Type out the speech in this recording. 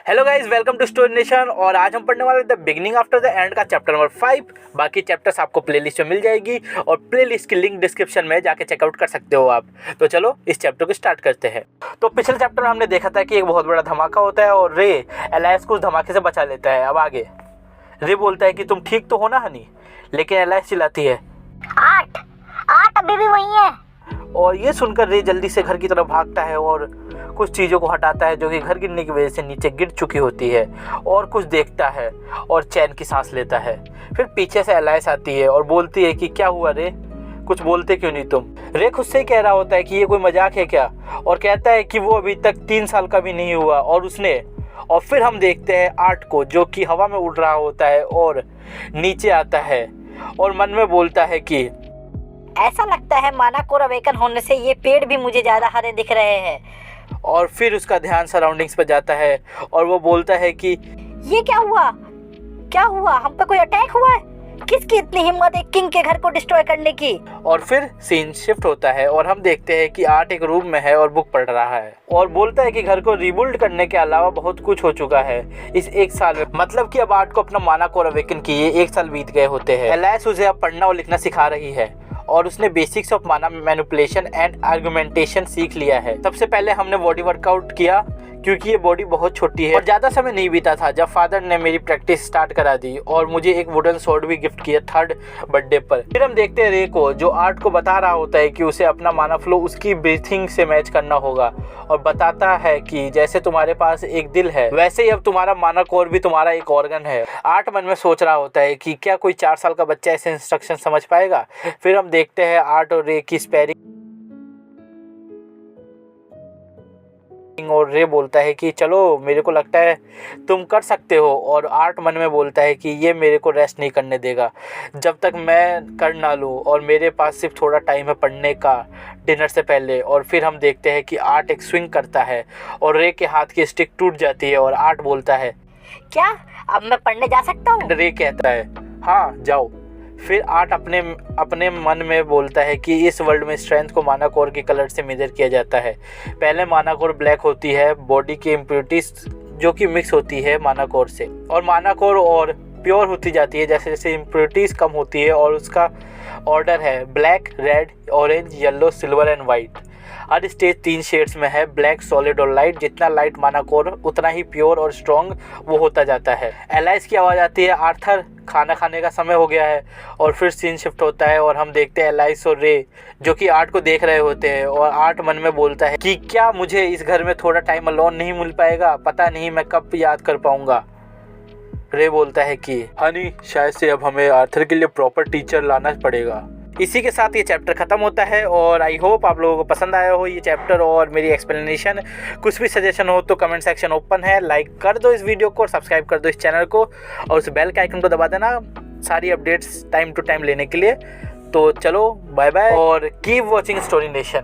Hello guys, welcome to story nation. और आज हम पढ़ने वाले the beginning after the end का चैप्टर नंबर 5। बाकी चैप्टर्स आपको प्लेलिस्ट में मिल जाएगी और प्लेलिस्ट की लिंक डिस्क्रिप्शन में जाके चेकआउट कर सकते हो आप। तो चलो इस चैप्टर को स्टार्ट करते हैं। तो पिछले चैप्टर में हमने देखा था कि एक बहुत बड़ा धमाका होता है और रे एलाइस को उस धमाके से बचा लेता है। अब आगे रे बोलता है कि तुम ठीक तो हो ना हनी, लेकिन एलाइस चिल्लाती है आठ अभी भी वही है। और ये सुनकर रे जल्दी से घर की तरफ भागता है और कुछ चीज़ों को हटाता है जो कि घर गिरने की वजह से नीचे गिर चुकी होती है, और कुछ देखता है और चैन की सांस लेता है। फिर पीछे से एलाइस आती है और बोलती है कि क्या हुआ रे, कुछ बोलते क्यों नहीं तुम। रे खुद से ही कह रहा होता है कि ये कोई मजाक है क्या, और कहता है कि वो अभी तक 3 साल का भी नहीं हुआ और फिर हम देखते हैं आर्ट को जो कि हवा में उड़ रहा होता है और नीचे आता है और मन में बोलता है कि ऐसा लगता है माना कोर अवेकन होने से ये पेड़ भी मुझे ज्यादा हरे दिख रहे हैं। और फिर उसका ध्यान सराउंडिंग्स पर जाता है और वो बोलता है कि ये क्या हुआ, हम पे कोई अटैक हुआ है? किसकी इतनी हिम्मत एक किंग के घर को डिस्ट्रॉय करने की? और फिर सीन शिफ्ट होता है और हम देखते हैं कि आर्ट एक रूम में है और बुक पढ़ रहा है और बोलता है कि घर को रिबिल्ड करने के अलावा बहुत कुछ हो चुका है इस 1 साल में। मतलब कि अब आर्ट को अपना माना कोर अवेकन किए 1 साल बीत गए होते हैं। एलाइस उसे अब पढ़ना और लिखना सिखा रही है और उसने बेसिक्स ऑफ माना मैनिपुलेशन एंड आर्गुमेंटेशन सीख लिया है। सबसे पहले हमने बॉडी वर्कआउट किया क्योंकि ये बॉडी बहुत छोटी है और ज़्यादा समय नहीं बीता था जब फादर ने मेरी प्रैक्टिस स्टार्ट करा दी और मुझे एक वुडन स्वॉर्ड भी गिफ्ट किया 3rd बर्थडे पर। फिर हम देखते हैं रे को जो आर्ट को बता रहा होता है कि उसे अपना माना फ्लो उसकी ब्रीथिंग से मैच करना होगा और बताता है कि जैसे तुम्हारे पास एक दिल है वैसे ही अब तुम्हारा माना कोर भी तुम्हारा एक ऑर्गन है। आर्ट मन में सोच रहा होता है कि क्या कोई 4 साल का बच्चा ऐसे इंस्ट्रक्शन समझ पाएगा। फिर हम देखते हैं आर्ट और रे की स्पैरिंग और रे बोलता है कि चलो मेरे को लगता है तुम कर सकते हो, और आर्ट मन में बोलता है कि ये मेरे को रेस्ट नहीं करने देगा जब तक मैं कर ना लूँ और मेरे पास सिर्फ थोड़ा टाइम है पढ़ने का डिनर से पहले। और फिर हम देखते हैं कि आर्ट एक स्विंग करता है और रे के हाथ की स्टिक टूट जाती है और आर्ट बोलता है क्या अब मैं पढ़ने जा सकता हूँ? रे कहता है हाँ जाओ। फिर आर्ट अपने मन में बोलता है कि इस वर्ल्ड में स्ट्रेंथ को माना कोर के कलर से मेजर किया जाता है। पहले माना कोर ब्लैक होती है बॉडी की इम्प्योरिटीज जो कि मिक्स होती है माना कोर से, और माना कोर और प्योर होती जाती है जैसे जैसे इम्प्योरिटीज कम होती है। और उसका ऑर्डर है black, red, orange, yellow, silver and white. Her stage 3 shades में है, ब्लैक, सॉलिड और लाइट। जितना लाइट माना कोर उतना ही प्योर और स्ट्रॉन्ग वो होता जाता है। एलाइस की आवाज़ आती है आर्थर खाना खाने का समय हो गया है। और फिर सीन शिफ्ट होता है और हम देखते हैं एलाइस और रे जो कि आर्ट को देख रहे होते हैं और आर्ट मन में बोलता है कि क्या मुझे इस घर में थोड़ा टाइम अलोन नहीं मिल पाएगा, पता नहीं मैं कब याद कर पाऊंगा। रे बोलता है कि हनी शायद से अब हमें आर्थर के लिए प्रॉपर टीचर लाना पड़ेगा। इसी के साथ ये चैप्टर ख़त्म होता है और आई होप आप लोगों को पसंद आया हो ये चैप्टर और मेरी एक्सप्लेनेशन। कुछ भी सजेशन हो तो कमेंट सेक्शन ओपन है, लाइक कर दो इस वीडियो को और सब्सक्राइब कर दो इस चैनल को और उस बेल के आइकन को दबा देना सारी अपडेट्स टाइम टू टाइम लेने के लिए। तो चलो बाय बाय और कीप वॉचिंग स्टोरी नेशन।